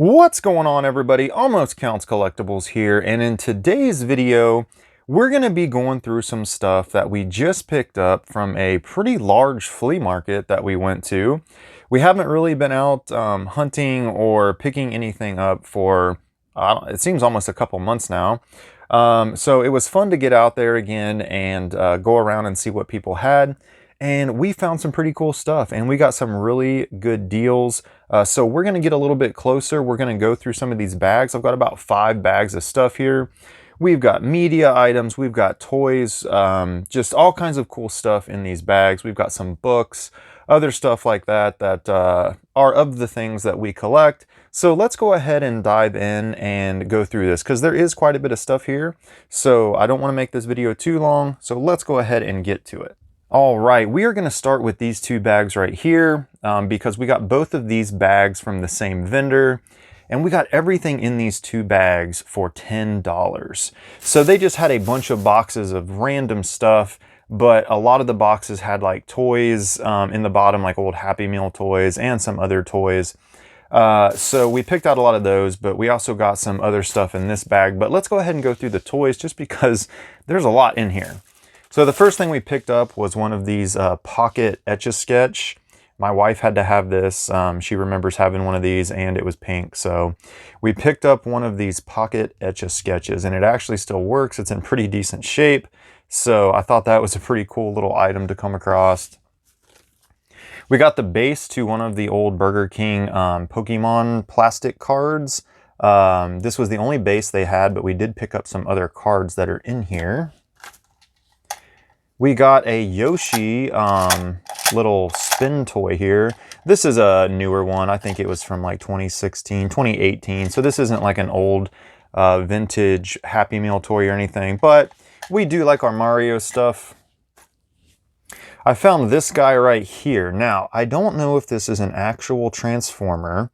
What's going on, everybody? Almost Counts Collectibles here, and in today's video we're going to be going through some stuff that we just picked up from a pretty large flea market that we went to. We haven't really been out hunting or picking anything up for it seems almost a couple months now. So it was fun to get out there again and go around and see what people had. And we found some pretty cool stuff, and we got some really good deals. So we're going to get a little bit closer. We're going to go through some of these bags. I've got about 5 bags of stuff here. We've got media items, we've got toys, just all kinds of cool stuff in these bags. We've got some books, other stuff like that that are of the things that we collect. So let's go ahead and dive in and go through this, because there is quite a bit of stuff here. So I don't want to make this video too long, so let's go ahead and get to it. All right, we are going to start with these 2 bags right here because we got both of these bags from the same vendor, and we got everything in these 2 bags for $10. So they just had a bunch of boxes of random stuff, but a lot of the boxes had like toys in the bottom, like old Happy Meal toys and some other toys. So we picked out a lot of those, but we also got some other stuff in this bag. But let's go ahead and go through the toys just because there's a lot in here. So the first thing we picked up was one of these pocket Etch-a-Sketch. My wife had to have this. She remembers having one of these, and it was pink. So we picked up one of these pocket Etch-a-Sketches, and it actually still works. It's in pretty decent shape. So I thought that was a pretty cool little item to come across. We got the base to one of the old Burger King Pokémon plastic cards. This was the only base they had, but we did pick up some other cards that are in here. We got a Yoshi little spin toy here. This is a newer one. I think it was from like 2016, 2018. So this isn't like an old vintage Happy Meal toy or anything, but we do like our Mario stuff. I found this guy right here. Now, I don't know if this is an actual Transformer.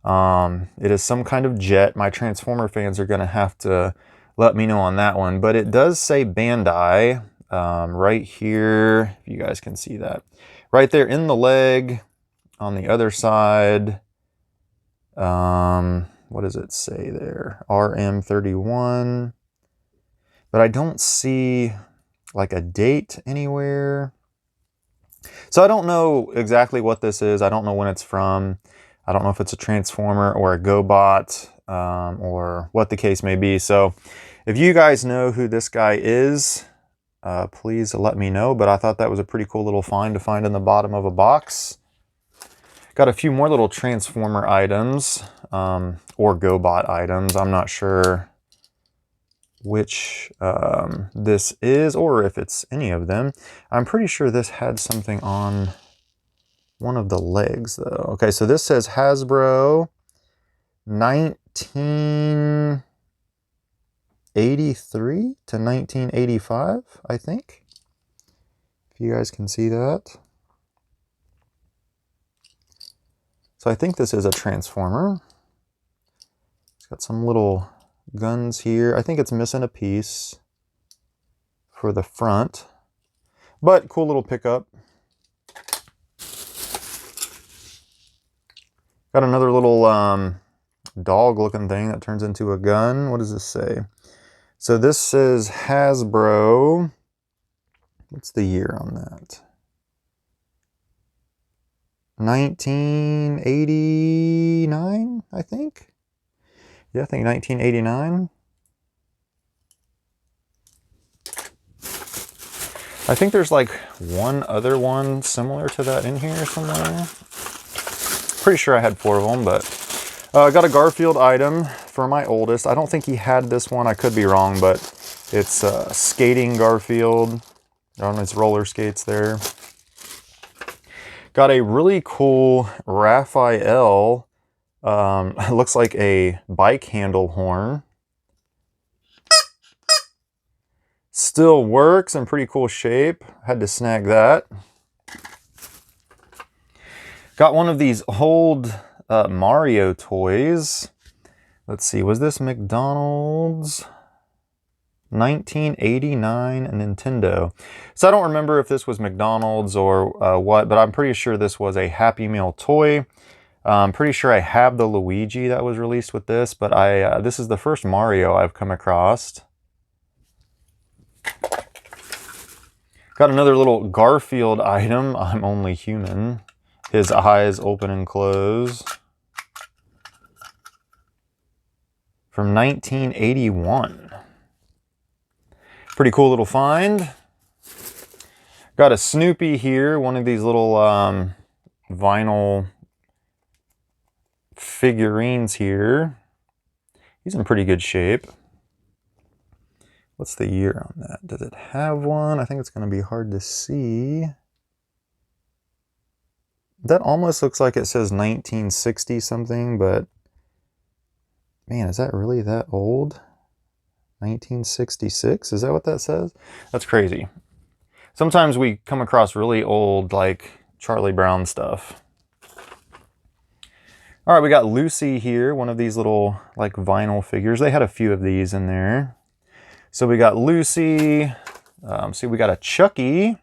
It is some kind of jet. My Transformer fans are going to have to let me know on that one, but it does say Bandai. Right here, if you guys can see that. Right there in the leg, on the other side, what does it say there? RM31. But I don't see like a date anywhere. So I don't know exactly what this is. I don't know when it's from. I don't know if it's a Transformer or a GoBot, or what the case may be. So if you guys know who this guy is, please let me know, but I thought that was a pretty cool little find to find in the bottom of a box. Got a few more little Transformer items, or GoBot items. I'm not sure which this is, or if it's any of them. I'm pretty sure this had something on one of the legs, though. Okay, so this says Hasbro 1983 to 1985, I think. If you guys can see that. So I think this is a Transformer. It's got some little guns here. I think it's missing a piece for the front, but cool little pickup. Got another little dog looking thing that turns into a gun. What does this say? So this says Hasbro. What's the year on that? 1989, I think. Yeah, I think 1989. I think there's like one other one similar to that in here somewhere. Pretty sure I had 4 of them, but I got a Garfield item for my oldest. I don't think he had this one. I could be wrong, but it's skating Garfield on his roller skates there. Got a really cool Raphael. Looks like a bike handle horn. Still works, in pretty cool shape. Had to snag that. Got one of these old Mario toys. Let's see, was this McDonald's? 1989 Nintendo. So I don't remember if this was McDonald's or what, but I'm pretty sure this was a Happy Meal toy. I'm pretty sure I have the Luigi that was released with this, but this is the first Mario I've come across. Got another little Garfield item. I'm only human. His eyes open and close. From 1981. Pretty cool little find. Got a Snoopy here, one of these little vinyl figurines here. He's in pretty good shape. What's the year on that? Does it have one? I think it's going to be hard to see. That almost looks like it says 1960 something, but man, is that really that old? 1966? Is that what that says? That's crazy. Sometimes we come across really old, like Charlie Brown stuff. All right, we got Lucy here, one of these little like vinyl figures. They had a few of these in there. So we got Lucy. See, we got a Chucky.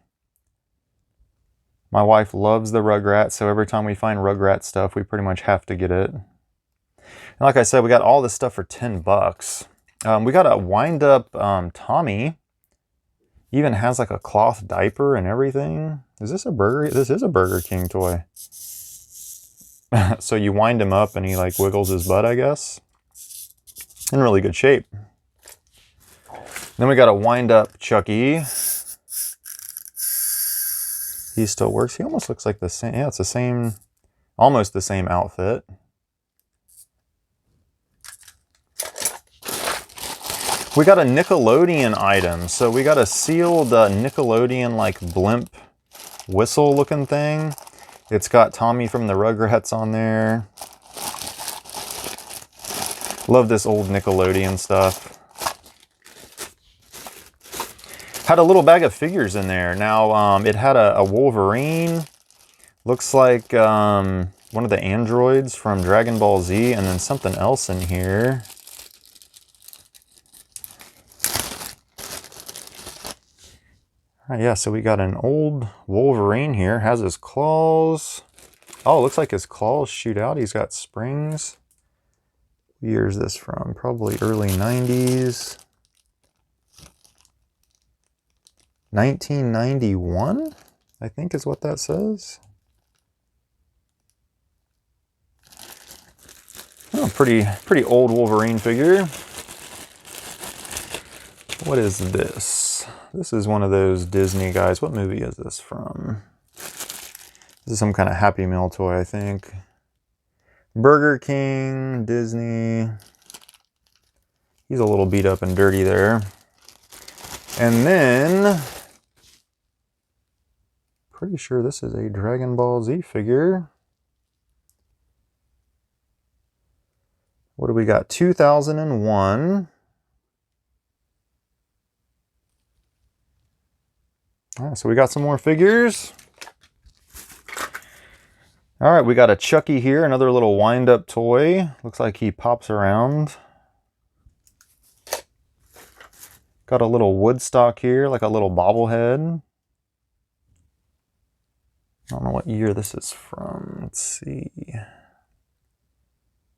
My wife loves the Rugrats, so every time we find Rugrat stuff, we pretty much have to get it. And like I said, we got all this stuff for 10 bucks. We got a wind-up Tommy. Even has like a cloth diaper and everything. Is this a Burger? This is a Burger King toy. So you wind him up and he like wiggles his butt, I guess. In really good shape. Then we got a wind-up Chucky. He still works. He almost looks like the same. Yeah, it's the same, almost the same outfit. We got a Nickelodeon item. So we got a sealed Nickelodeon like blimp whistle looking thing. It's got Tommy from the Rugrats on there. Love this old Nickelodeon stuff. Had a little bag of figures in there. Now, it had a Wolverine. Looks like one of the androids from Dragon Ball Z, and then something else in here. All right, yeah, so we got an old Wolverine here. Has his claws. Oh, it looks like his claws shoot out. He's got springs. What year is this from? Probably early 90s. 1991, I think is what that says. Oh, pretty old Wolverine figure. What is this? This is one of those Disney guys. What movie is this from? This is some kind of Happy Meal toy, I think. Burger King, Disney. He's a little beat up and dirty there. And then, pretty sure this is a Dragon Ball Z figure. What do we got? 2001. All right, so we got some more figures. All right, we got a Chucky here, another little wind-up toy. Looks like he pops around. Got a little Woodstock here, like a little bobblehead. I don't know what year this is from. Let's see.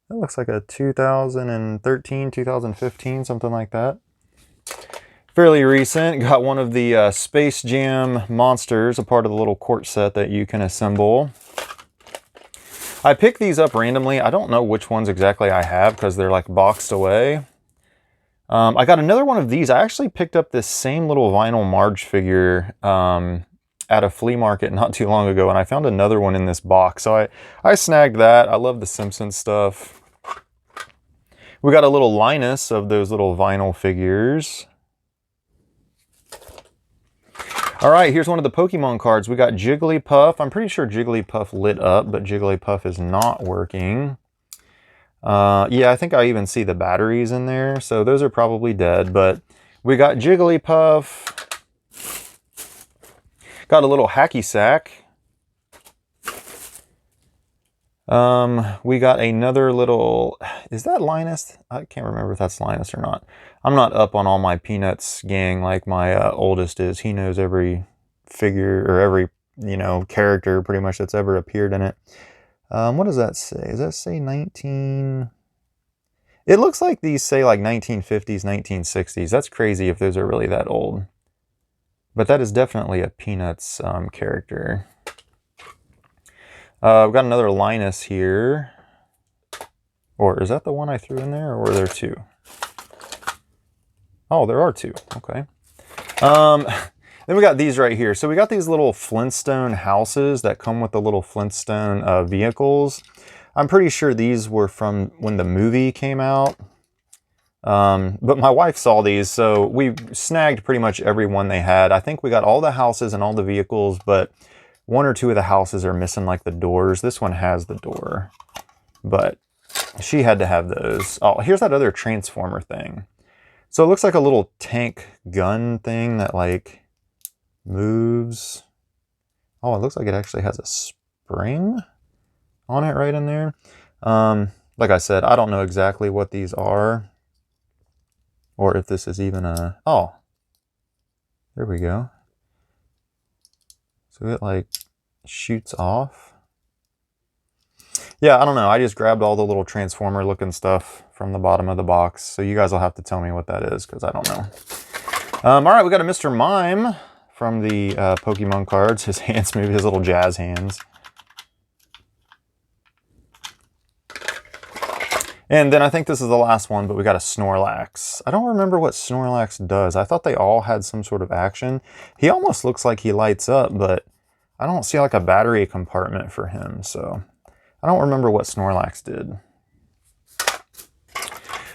That looks like a 2013, 2015, something like that. Fairly recent. Got one of the Space Jam monsters, a part of the little court set that you can assemble. I picked these up randomly. I don't know which ones exactly I have because they're like boxed away. I got another one of these. I actually picked up this same little vinyl Marge figure at a flea market not too long ago, and I found another one in this box. So I snagged that. I love the Simpsons stuff. We got a little Linus of those little vinyl figures. All right, here's one of the Pokemon cards. We got Jigglypuff. I'm pretty sure Jigglypuff lit up, but Jigglypuff is not working. Yeah, I think I even see the batteries in there, so those are probably dead, but we got Jigglypuff. Got a little hacky sack. We got another little, is that Linus? I can't remember if that's Linus or not. I'm not up on all my Peanuts gang like my oldest is. He knows every figure or every, you know, character pretty much that's ever appeared in it. What does that say? Does that say 19? It looks like these say like 1950s, 1960s. That's crazy if those are really that old. But that is definitely a Peanuts character. We've got another Linus here. Or is that the one I threw in there, or were there two? Oh, there are two. Okay. Then we got these right here. So we got these little Flintstone houses that come with the little Flintstone vehicles. I'm pretty sure these were from when the movie came out. But my wife saw these, so we snagged pretty much every one they had. I think we got all the houses and all the vehicles, but one or two of the houses are missing like the doors. This one has the door, but she had to have those. Oh, here's that other Transformer thing. So it looks like a little tank gun thing that like moves. Oh, it looks like it actually has a spring on it right in there. Like I said, I don't know exactly what these are, or if this is even a, oh, there we go. So it like shoots off. Yeah, I don't know. I just grabbed all the little Transformer looking stuff from the bottom of the box. So you guys will have to tell me what that is, because I don't know. All right, we got a Mr. Mime from the Pokemon cards. His hands move, his little jazz hands. And then I think this is the last one, but we got a Snorlax. I don't remember what Snorlax does. I thought they all had some sort of action. He almost looks like he lights up, but I don't see like a battery compartment for him, so I don't remember what Snorlax did.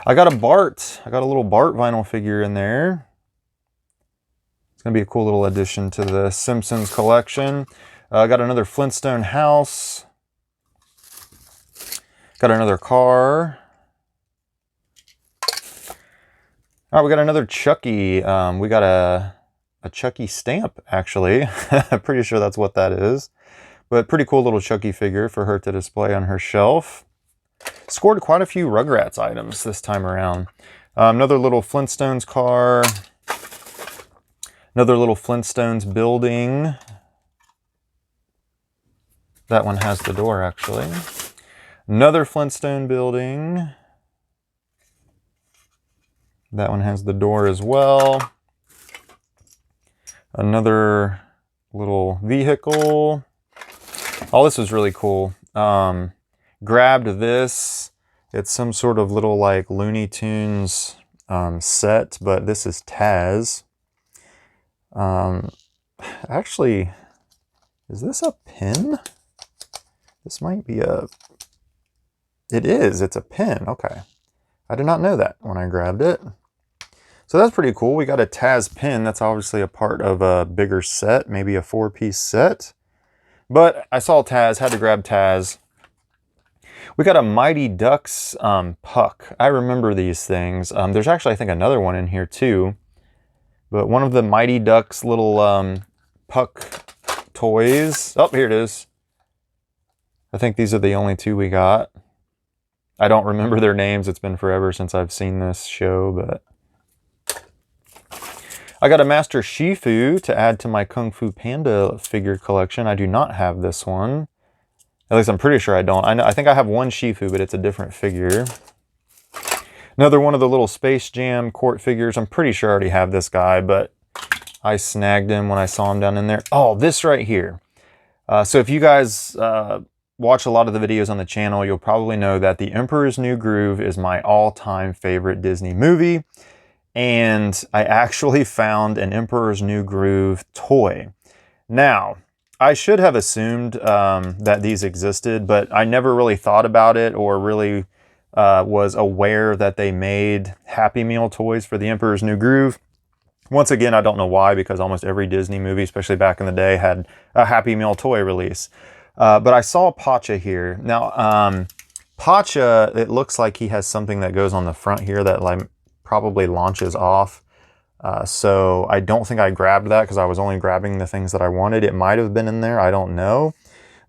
I got a Bart. I got a little Bart vinyl figure in there. It's going to be a cool little addition to the Simpsons collection. I got another Flintstone house. Got another car. All right, we got another Chucky. We got a Chucky stamp, actually. I'm pretty sure that's what that is. But pretty cool little Chucky figure for her to display on her shelf. Scored quite a few Rugrats items this time around. Another little Flintstones car. Another little Flintstones building. That one has the door, actually. Another Flintstone building. That one has the door as well. Another little vehicle. Oh, this was really cool. Grabbed this. It's some sort of little like Looney Tunes set, but this is Taz. Actually, is this a pin? This might be a... It is. It's a pin. Okay. I did not know that when I grabbed it. So that's pretty cool. We got a Taz pin. That's obviously a part of a bigger set, maybe a 4-piece set. But I saw Taz, had to grab Taz. We got a Mighty Ducks puck. I remember these things. There's actually, I think, another one in here too. But one of the Mighty Ducks little puck toys. Oh, here it is. I think these are the only two we got. I don't remember their names. It's been forever since I've seen this show, but... I got a Master Shifu to add to my Kung Fu Panda figure collection. I do not have this one. At least I'm pretty sure I don't. I think I have one Shifu, but it's a different figure. Another one of the little Space Jam court figures. I'm pretty sure I already have this guy, but I snagged him when I saw him down in there. Oh, this right here. So if you guys watch a lot of the videos on the channel, you'll probably know that The Emperor's New Groove is my all-time favorite Disney movie. And I actually found an Emperor's New Groove toy. Now, I should have assumed that these existed, but I never really thought about it or really was aware that they made Happy Meal toys for the Emperor's New Groove. Once again, I don't know why, because almost every Disney movie, especially back in the day, had a Happy Meal toy release. But I saw Pacha here. Now, Pacha, it looks like he has something that goes on the front here that like probably launches off. So I don't think I grabbed that because I was only grabbing the things that I wanted. It might have been in there. I don't know.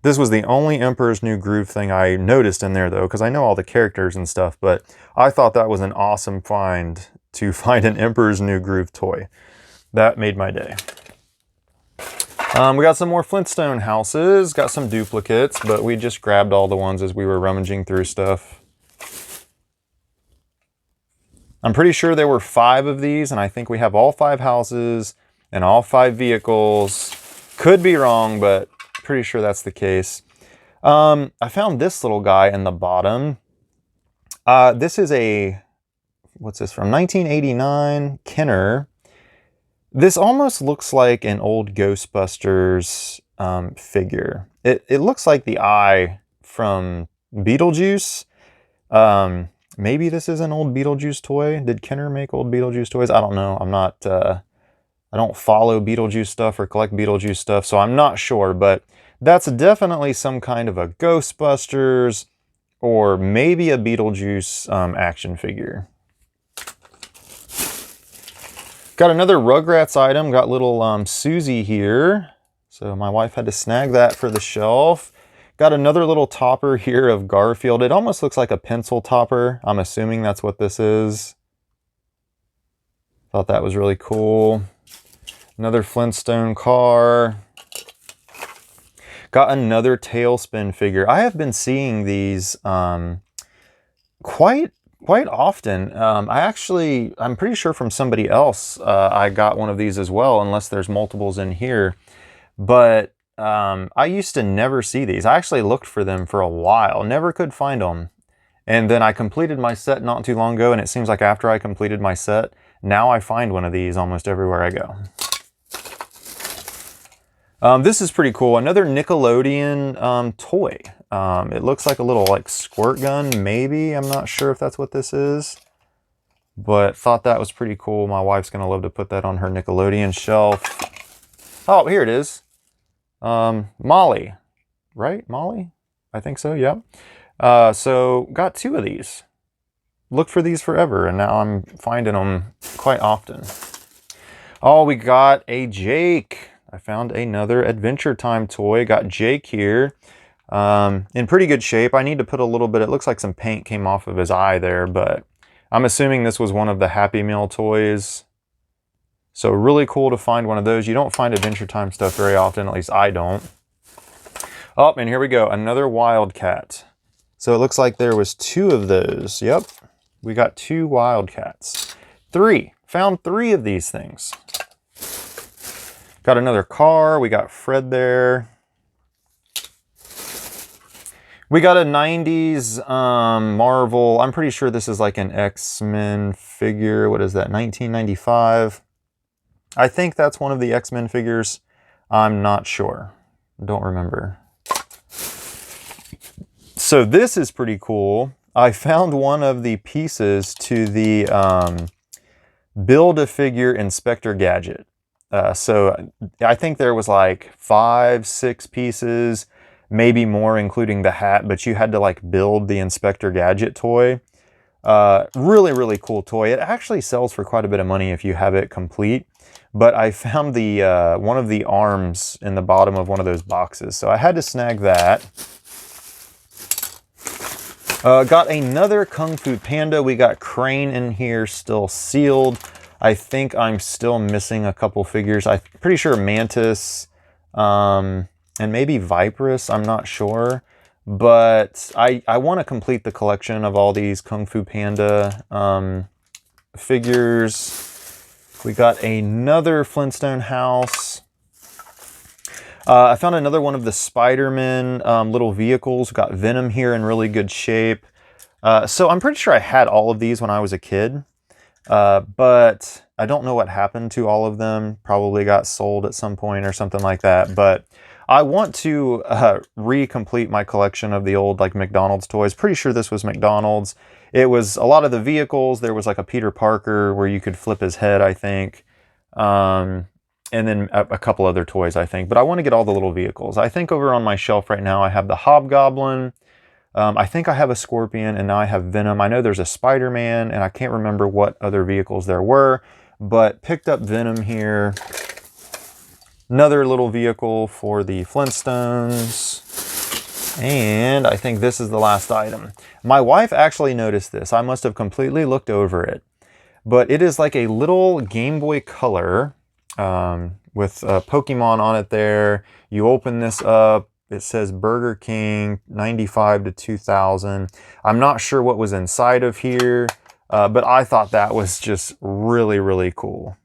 This was the only Emperor's New Groove thing I noticed in there, though, because I know all the characters and stuff, but I thought that was an awesome find to find an Emperor's New Groove toy. That made my day. We got some more Flintstone houses, got some duplicates, but we just grabbed all the ones as we were rummaging through stuff. I'm pretty sure there were 5 of these, and I think we have all 5 houses and all 5 vehicles. Could be wrong, but pretty sure that's the case. I found this little guy in the bottom. This is a, what's this from? 1989 Kenner. This almost looks like an old Ghostbusters figure. It looks like the eye from Beetlejuice. Maybe this is an old Beetlejuice toy. Did Kenner make old Beetlejuice toys? I don't know. I'm not, I don't follow Beetlejuice stuff or collect Beetlejuice stuff, so I'm not sure, but that's definitely some kind of a Ghostbusters or maybe a Beetlejuice action figure. Got another Rugrats item. Got little Susie here. So my wife had to snag that for the shelf. Got another little topper here of Garfield. It almost looks like a pencil topper. I'm assuming that's what this is. Thought that was really cool. Another Flintstone car. Got another Tailspin figure. I have been seeing these quite often. I'm pretty sure from somebody else I got one of these as well, unless there's multiples in here. But I used to never see these. I actually looked for them for a while, never could find them. And then I completed my set not too long ago, and it seems like after I completed my set, now I find one of these almost everywhere I go. This is pretty cool. Another Nickelodeon toy. It looks like a little like squirt gun, maybe. I'm not sure if that's what this is, but thought that was pretty cool. My wife's gonna love to put that on her Nickelodeon shelf. Oh, here it is. Molly, right? Molly? I think so, yep. So got 2 of these. Looked for these forever, and now I'm finding them quite often. Oh, we got a Jake. I found another Adventure Time toy. Got Jake here. In pretty good shape. I need to put a little bit, it looks like some paint came off of his eye there, but I'm assuming this was one of the Happy Meal toys. So really cool to find one of those. You don't find Adventure Time stuff very often, at least I don't. Oh, and here we go, another Wildcat. So it looks like there was 2 of those. Yep, we got 2 Wildcats. 3, found 3 of these things. Got another car, we got Fred there. We got a 90s Marvel, I'm pretty sure this is like an X-Men figure. What is that, 1995? I think that's one of the X-Men figures. I'm not sure. Don't remember. So this is pretty cool. I found one of the pieces to the Build-A-Figure Inspector Gadget. So I think there was like 5, 6 pieces, maybe more, including the hat, but you had to like build the Inspector Gadget toy. Really, really cool toy. It actually sells for quite a bit of money if you have it complete. But I found the one of the arms in the bottom of one of those boxes, so I had to snag that. Got another Kung Fu Panda. We got Crane in here, still sealed. I think I'm still missing a couple figures. I'm pretty sure Mantis and maybe Viperous, I'm not sure. But I want to complete the collection of all these Kung Fu Panda figures. We got another Flintstone house. I found another one of the Spider-Man little vehicles. Got Venom here in really good shape. So I'm pretty sure I had all of these when I was a kid. But I don't know what happened to all of them. Probably got sold at some point or something like that. But I want to re-complete my collection of the old like McDonald's toys. Pretty sure this was McDonald's. It was a lot of the vehicles. There was like a Peter Parker where you could flip his head, I think. And then a couple other toys, I think. But I want to get all the little vehicles. I think over on my shelf right now I have the Hobgoblin. I think I have a Scorpion, and now I have Venom. I know there's a Spider-Man, and I can't remember what other vehicles there were. But picked up Venom here. Another little vehicle for the Flintstones. And I think this is the last item. My wife actually noticed this. I must have completely looked over it. But it is like a little Game Boy Color with Pokemon on it there. You open this up, it says Burger King 95 to 2000. I'm not sure what was inside of here, but I thought that was just really, really cool.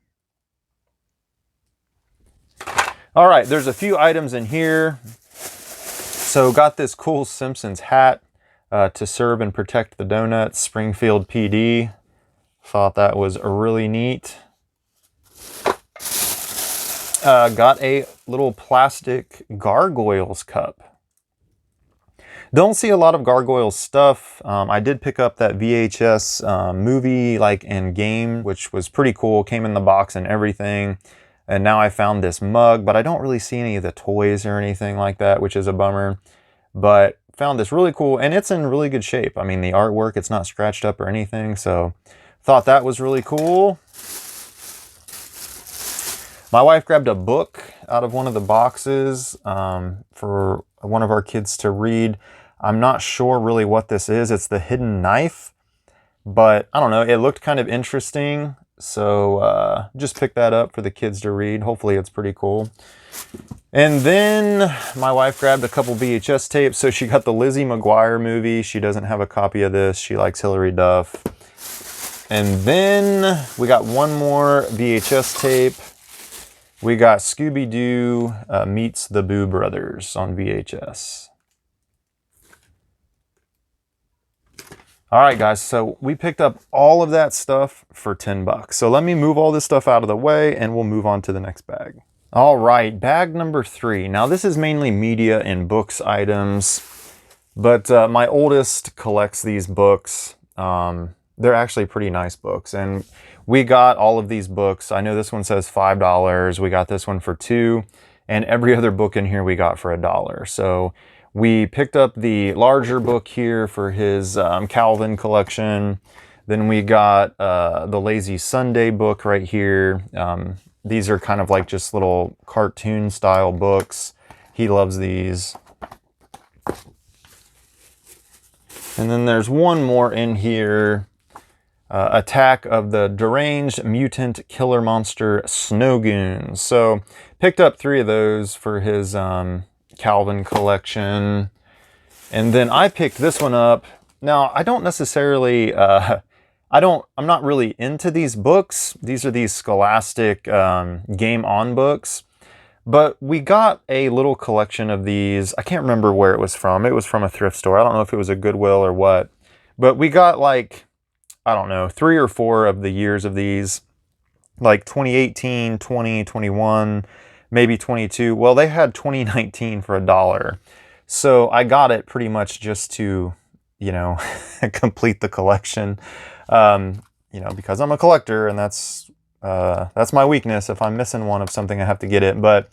All right, there's a few items in here. So got this cool Simpsons hat to serve and protect the donuts, Springfield PD. Thought that was really neat. Got a little plastic Gargoyles cup. Don't see a lot of Gargoyles stuff. I did pick up that VHS movie and game, which was pretty cool. Came in the box and everything. And now I found this mug, but I don't really see any of the toys or anything like that, which is a bummer. But found this really cool, and it's in really good shape. I mean, the artwork, it's not scratched up or anything, so thought that was really cool. My wife grabbed a book out of one of the boxes for one of our kids to read. I'm not sure really what this is. It's The Hidden Knife, but I don't know. It looked kind of interesting. So just picked that up for the kids to read. Hopefully it's pretty cool. And then my wife grabbed a couple VHS tapes. So she got the Lizzie McGuire movie. She doesn't have a copy of this. She likes Hilary Duff. And then we got one more VHS tape. We got Scooby-Doo Meets the Boo Brothers on VHS. All right, guys, so we picked up all of that stuff for 10 bucks. So let me move all this stuff out of the way and we'll move on to the next bag. All right, bag number 3. Now this is mainly media and books items, but my oldest collects these books. They're actually pretty nice books, and we got all of these books. I know this one says $5. We got this one for $2, and every other book in here we got for $1. So we picked up the larger book here for his Calvin collection. Then we got the Lazy Sunday book right here. These are kind of like just little cartoon style books. He loves these. And then there's one more in here. Attack of the Deranged Mutant Killer Monster Snow Goons. So picked up 3 of those for his Calvin collection. And then I picked this one up. Now, I don't necessarily, I'm not really into these books. These are these Scholastic Game On books. But we got a little collection of these. I can't remember where it was from. It was from a thrift store. I don't know if it was a Goodwill or what. But we got I don't know, 3 or 4 of the years of these. 2018, 20, 21, maybe 22. Well, they had 2019 for $1. So I got it pretty much just to, complete the collection. Because I'm a collector and that's my weakness. If I'm missing one of something, I have to get it. But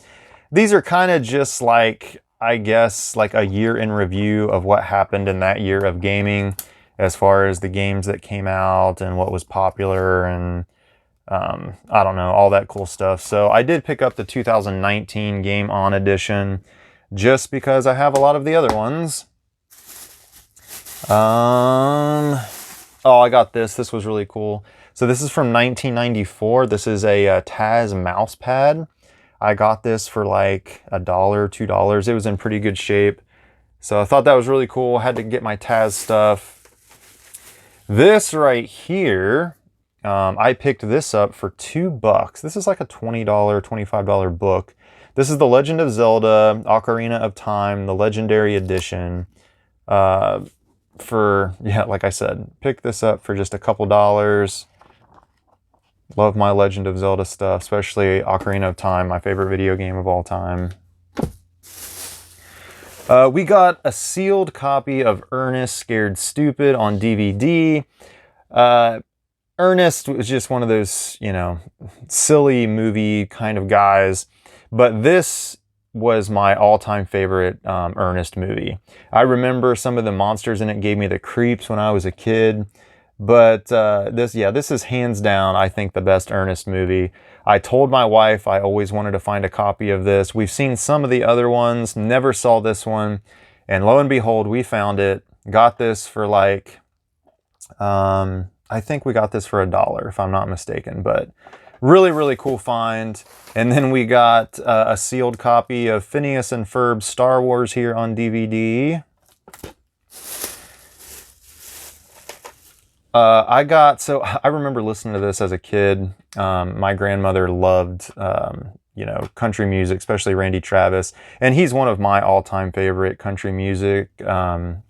these are kind of just I guess, a year in review of what happened in that year of gaming, as far as the games that came out and what was popular and I don't know, all that cool stuff. So I did pick up the 2019 Game On edition just because I have a lot of the other ones. Oh, I got this. This was really cool. So this is from 1994. This is a Taz mouse pad. I got this for $1, $2. It was in pretty good shape. So I thought that was really cool. I had to get my Taz stuff. This right here, I picked this up for $2. This is like a $20, $25 book. This is The Legend of Zelda, Ocarina of Time, the Legendary Edition. Like I said, picked this up for just a couple dollars. Love my Legend of Zelda stuff, especially Ocarina of Time, my favorite video game of all time. We got a sealed copy of Ernest Scared Stupid on DVD. Ernest was just one of those, silly movie kind of guys. But this was my all-time favorite Ernest movie. I remember some of the monsters in it gave me the creeps when I was a kid. But this is hands down, I think, the best Ernest movie. I told my wife I always wanted to find a copy of this. We've seen some of the other ones, never saw this one. And lo and behold, we found it. Got this for I think we got this for $1, if I'm not mistaken. But Really, really cool find. And then we got a sealed copy of Phineas and Ferb's Star Wars here on DVD. So I remember listening to this as a kid. My grandmother loved, you know, country music, especially Randy Travis. And he's one of my all-time favorite country music, you know,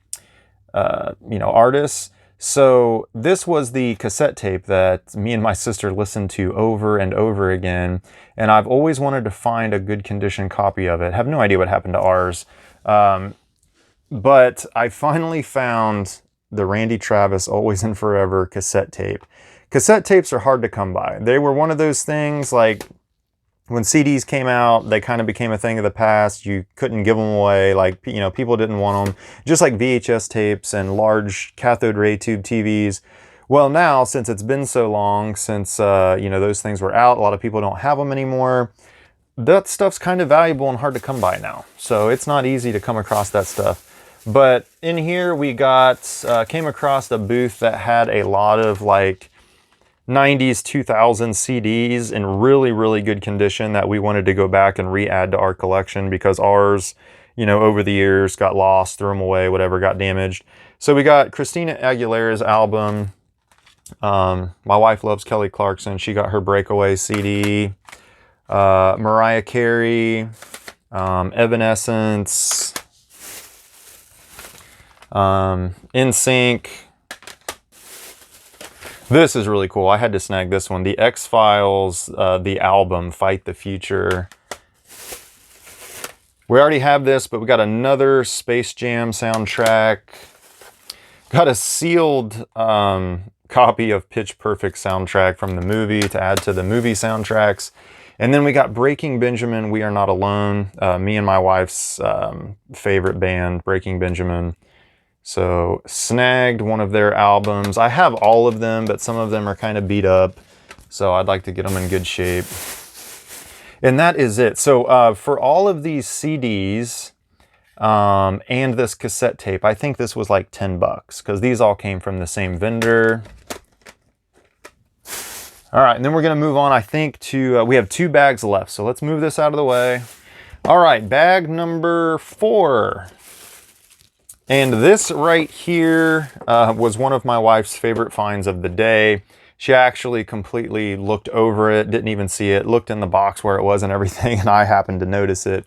artists. So this was the cassette tape that me and my sister listened to over and over again. And I've always wanted to find a good condition copy of it. Have no idea what happened to ours. But I finally found the Randy Travis Always and Forever cassette tape. Cassette tapes are hard to come by. They were one of those things, like when CDs came out, they kind of became a thing of the past. You couldn't give them away. Like, you know, people didn't want them. Just like VHS tapes and large cathode ray tube TVs. Well, now, since it's been so long since, you know, those things were out, a lot of people don't have them anymore. That stuff's kind of valuable and hard to come by now. So it's not easy to come across that stuff. But in here we got, came across a booth that had a lot of like 90s, 2000s CDs in really, really good condition that we wanted to go back and re-add to our collection because ours, you know, over the years got lost, threw them away, whatever, got damaged. So we got Christina Aguilera's album. My wife loves Kelly Clarkson. She got her Breakaway CD. Mariah Carey, Evanescence, NSYNC. This is really cool. I had to snag this one. The X-Files, the album, Fight the Future. We already have this, but we got another Space Jam soundtrack. Got a sealed copy of Pitch Perfect soundtrack from the movie to add to the movie soundtracks. And then we got Breaking Benjamin, We Are Not Alone. Me and my wife's favorite band, Breaking Benjamin. So snagged one of their albums. I have all of them, but some of them are kind of beat up. So I'd like to get them in good shape. And that is it. So for all of these CDs and this cassette tape, I think this was like $10 because these all came from the same vendor. All right, and then we're gonna move on, I think, to, we have 2 bags left. So let's move this out of the way. All right, bag number 4. And this right here was one of my wife's favorite finds of the day. She actually completely looked over it, didn't even see it, looked in the box where it was and everything, and I happened to notice it.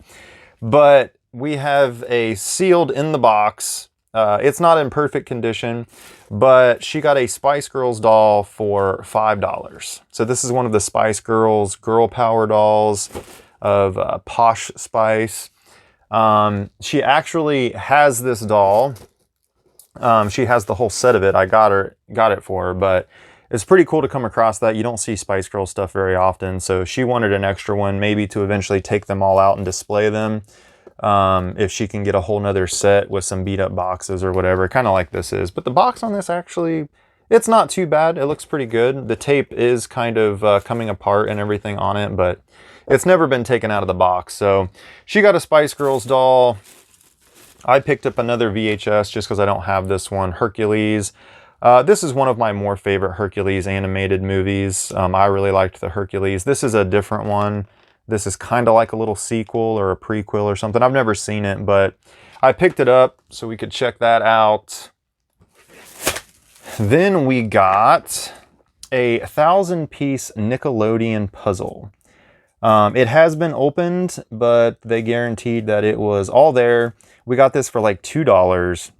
But we have a sealed in the box. It's not in perfect condition, but she got a Spice Girls doll for $5. So this is one of the Spice Girls girl power dolls of Posh Spice. She actually has this doll. She has the whole set of it. I got it for her, but it's pretty cool to come across that. You don't see Spice Girl stuff very often. So she wanted an extra one, maybe to eventually take them all out and display them. If she can get a whole nother set with some beat up boxes or whatever, kind of like this is. But the box on this actually, it's not too bad. It looks pretty good. The tape is kind of coming apart and everything on it, but it's never been taken out of the box. So she got a Spice Girls doll. I picked up another VHS just because I don't have this one, Hercules. This is one of my more favorite Hercules animated movies. I really liked the Hercules. This is a different one. This is kind of like a little sequel or a prequel or something. I've never seen it, but I picked it up so we could check that out. Then we got a 1,000-piece Nickelodeon puzzle. It has been opened, but they guaranteed that it was all there. We got this for like $2.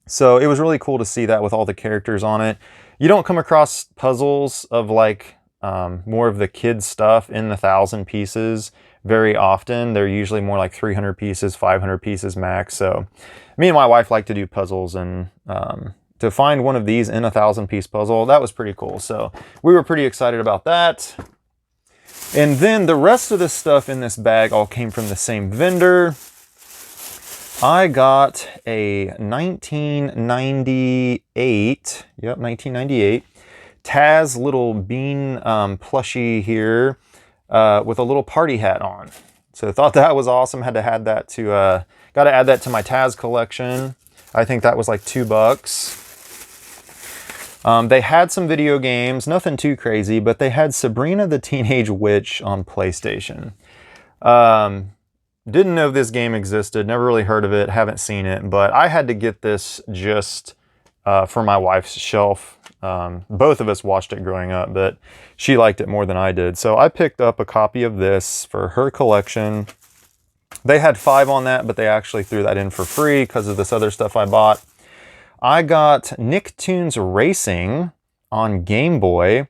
So it was really cool to see that with all the characters on it. You don't come across puzzles of like more of the kids stuff in the 1,000 pieces very often. They're usually more like 300 pieces, 500 pieces max. So me and my wife like to do puzzles, and to find one of these in a 1,000-piece puzzle, that was pretty cool. So we were pretty excited about that. And then the rest of the stuff in this bag all came from the same vendor. I got a 1998, yep, 1998 Taz little bean plushie here with a little party hat on. So I thought that was awesome. Had to add that to, got to add that to my Taz collection. I think that was like $2. They had some video games, nothing too crazy, but they had Sabrina the Teenage Witch on PlayStation. Didn't know this game existed, never really heard of it, haven't seen it, but I had to get this just for my wife's shelf. Both of us watched it growing up, but she liked it more than I did. So I picked up a copy of this for her collection. They had 5 on that, but they actually threw that in for free because of this other stuff I bought. I got Nicktoons Racing on Game Boy.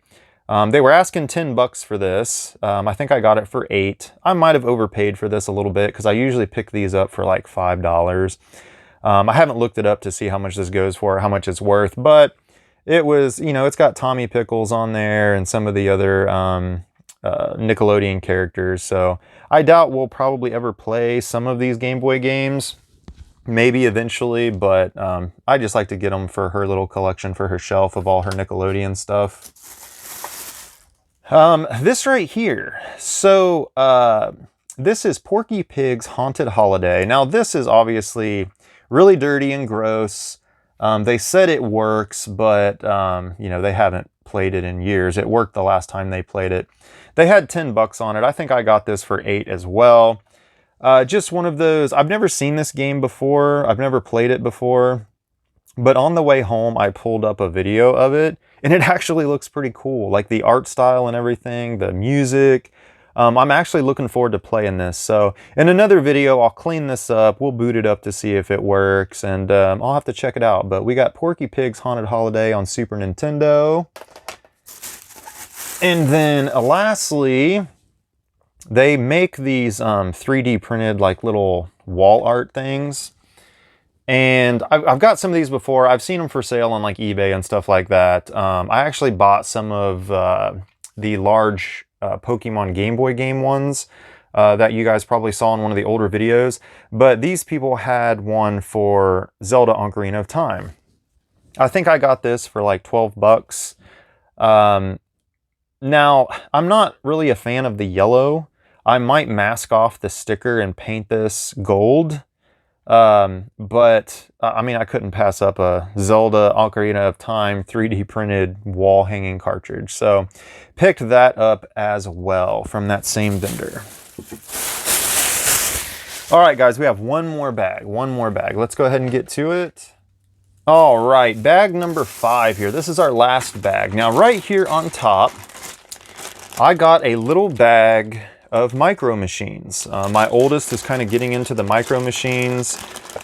They were asking $10 for this. I think I got it for 8. I might have overpaid for this a little bit because I usually pick these up for like $5. I haven't looked it up to see how much this goes for, how much it's worth, but it was, you know, it's got Tommy Pickles on there and some of the other Nickelodeon characters. So I doubt we'll probably ever play some of these Game Boy games. Maybe eventually, but I just like to get them for her little collection for her shelf of all her Nickelodeon stuff. This right here. So this is Porky Pig's Haunted Holiday. Now this is obviously really dirty and gross. They said it works, but you know, they haven't played it in years. It worked the last time they played it. They had $10 on it. I think I got this for 8 as well. Just one of those, I've never seen this game before. I've never played it before, but on the way home, I pulled up a video of it and it actually looks pretty cool. Like the art style and everything, the music. I'm actually looking forward to playing this. So in another video, I'll clean this up. We'll boot it up to see if it works and I'll have to check it out. But we got Porky Pig's Haunted Holiday on Super Nintendo. And then lastly, they make these 3D printed like little wall art things. And I've got some of these before. I've seen them for sale on like eBay and stuff like that. I actually bought some of the large Pokemon Game Boy game ones that you guys probably saw in one of the older videos. But these people had one for Zelda Ocarina of Time. I think I got this for like $12. Now, I'm not really a fan of the yellow. I might mask off the sticker and paint this gold. But I mean, I couldn't pass up a Zelda Ocarina of Time 3D printed wall hanging cartridge. So picked that up as well from that same vendor. All right, guys, we have one more bag. Let's go ahead and get to it. All right, bag number 5 here. This is our last bag. Now, right here on top, I got a little bag of micro machines. My oldest is kind of getting into the micro machines,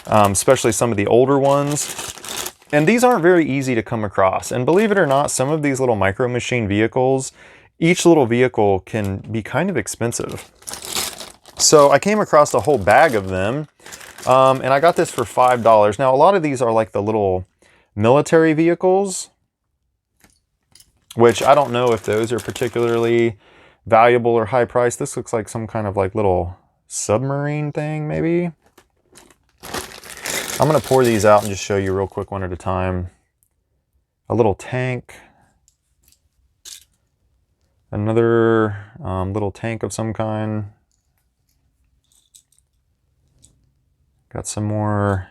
especially some of the older ones. And these aren't very easy to come across. And believe it or not, some of these little micro machine vehicles, each little vehicle can be kind of expensive. So I came across a whole bag of them, and I got this for $5. Now, a lot of these are like the little military vehicles, which I don't know if those are particularly valuable or high price. This looks like some kind of like little submarine thing, maybe. I'm gonna pour these out and just show you real quick one at a time. A little tank. Another little tank of some kind. Got some more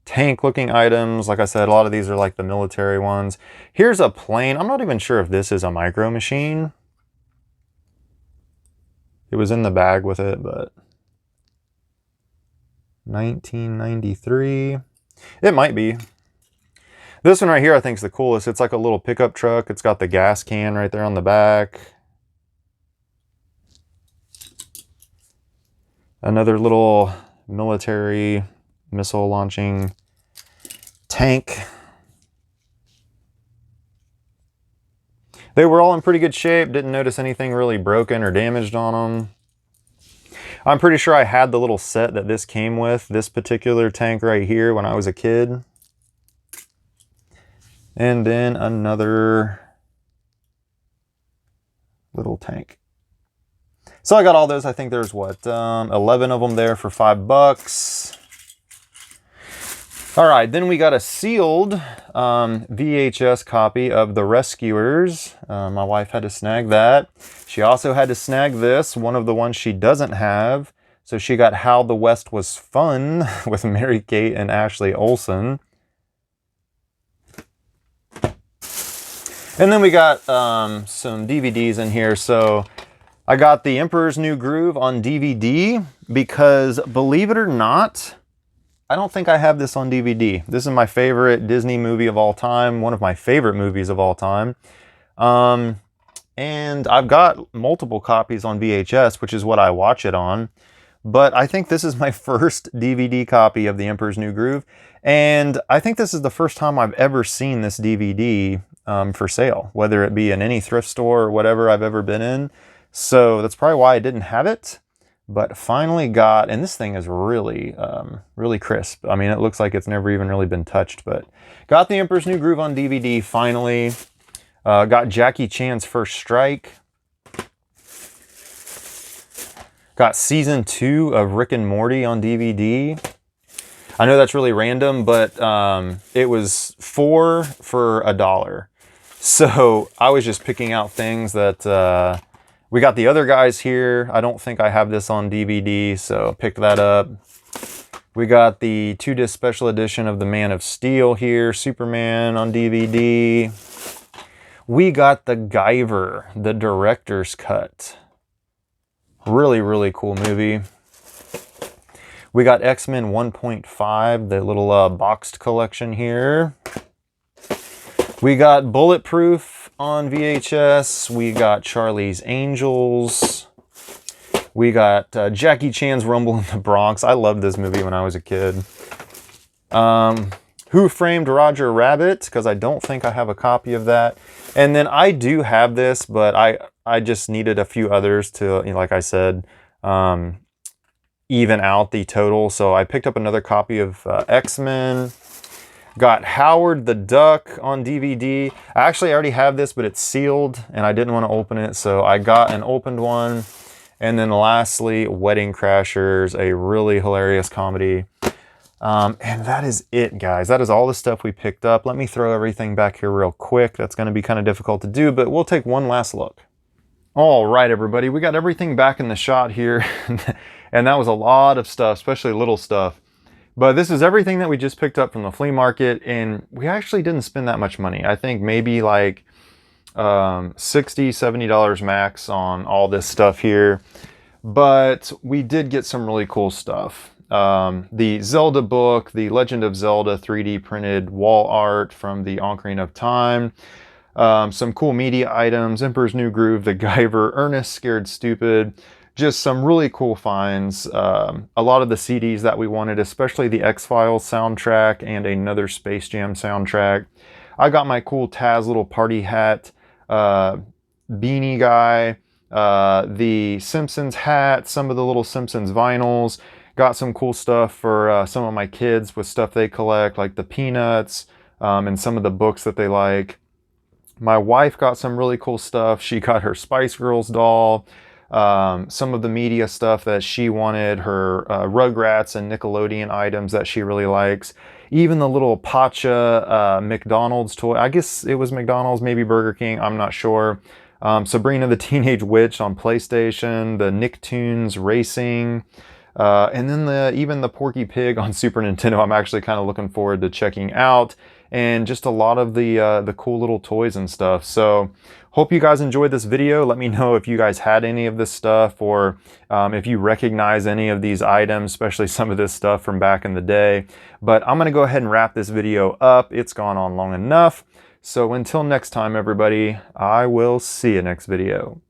tank looking items. Like I said, a lot of these are like the military ones. Here's a plane. I'm not even sure if this is a micro machine. It was in the bag with it, but 1993. It might be. This one right here I think is the coolest. It's like a little pickup truck. It's got the gas can right there on the back. Another little military missile launching tank. They were all in pretty good shape. Didn't notice anything really broken or damaged on them. I'm pretty sure I had the little set that this came with, this particular tank right here, when I was a kid. And then another little tank. So I got all those. I think there's what, 11 of them there for $5. All right, then we got a sealed VHS copy of The Rescuers. My wife had to snag that. She also had to snag this, one of the ones she doesn't have. So she got How the West Was Fun with Mary Kate and Ashley Olsen. And then we got some DVDs in here. So I got The Emperor's New Groove on DVD because, believe it or not, I don't think I have this on DVD. This is my favorite Disney movie of all time, one of my favorite movies of all time. And I've got multiple copies on VHS, which is what I watch it on. But I think this is my first DVD copy of The Emperor's New Groove. And I think this is the first time I've ever seen this DVD for sale, whether it be in any thrift store or whatever I've ever been in. So that's probably why I didn't have it. But finally got, and this thing is really, really crisp. I mean, it looks like it's never even really been touched. But got The Emperor's New Groove on DVD finally. Got Jackie Chan's First Strike. Got season 2 of Rick and Morty on DVD. I know that's really random, but it was 4 for $1. So I was just picking out things that we got the other guys here. I don't think I have this on DVD, so picked that up. We got the 2-disc special edition of the Man of Steel here, Superman on DVD. We got the Guyver, the director's cut. Really, really cool movie. We got X-Men 1.5, the little boxed collection here. We got Bulletproof on VHS. We got Charlie's Angels. We got Jackie Chan's Rumble in the Bronx. I loved this movie when I was a kid. Who Framed Roger Rabbit? Because I don't think I have a copy of that. And then I do have this, but I just needed a few others to, you know, like I said, even out the total. So I picked up another copy of X-Men. Got Howard the Duck on DVD. I actually already have this, but it's sealed and I didn't want to open it. So I got an opened one. And then lastly, Wedding Crashers, a really hilarious comedy. And that is it, guys. That is all the stuff we picked up. Let me throw everything back here real quick. That's going to be kind of difficult to do, but we'll take one last look. All right, everybody, we got everything back in the shot here. And that was a lot of stuff, especially little stuff. But this is everything that we just picked up from the flea market, and we actually didn't spend that much money. I think maybe like $60, $70 max on all this stuff here. But we did get some really cool stuff. The Zelda book, the Legend of Zelda 3D printed wall art from the Ocarina of Time. Some cool media items, Emperor's New Groove, the Guyver, Ernest Scared Stupid. Just some really cool finds. A lot of the CDs that we wanted, especially the X-Files soundtrack and another Space Jam soundtrack. I got my cool Taz little party hat, beanie guy, the Simpsons hat, some of the little Simpsons vinyls. Got some cool stuff for some of my kids with stuff they collect, like the Peanuts, and some of the books that they like. My wife got some really cool stuff. She got her Spice Girls doll. Some of the media stuff that she wanted, her Rugrats and Nickelodeon items that she really likes. Even the little Pacha McDonald's toy. I guess it was McDonald's, maybe Burger King, I'm not sure. Sabrina the Teenage Witch on PlayStation, the Nicktoons Racing, and then even the Porky Pig on Super Nintendo. I'm actually kind of looking forward to checking out. And just a lot of the cool little toys and stuff. So hope you guys enjoyed this video. Let me know if you guys had any of this stuff, or if you recognize any of these items, especially some of this stuff from back in the day. But I'm gonna go ahead and wrap this video up. It's gone on long enough. So until next time, everybody, I will see you next video.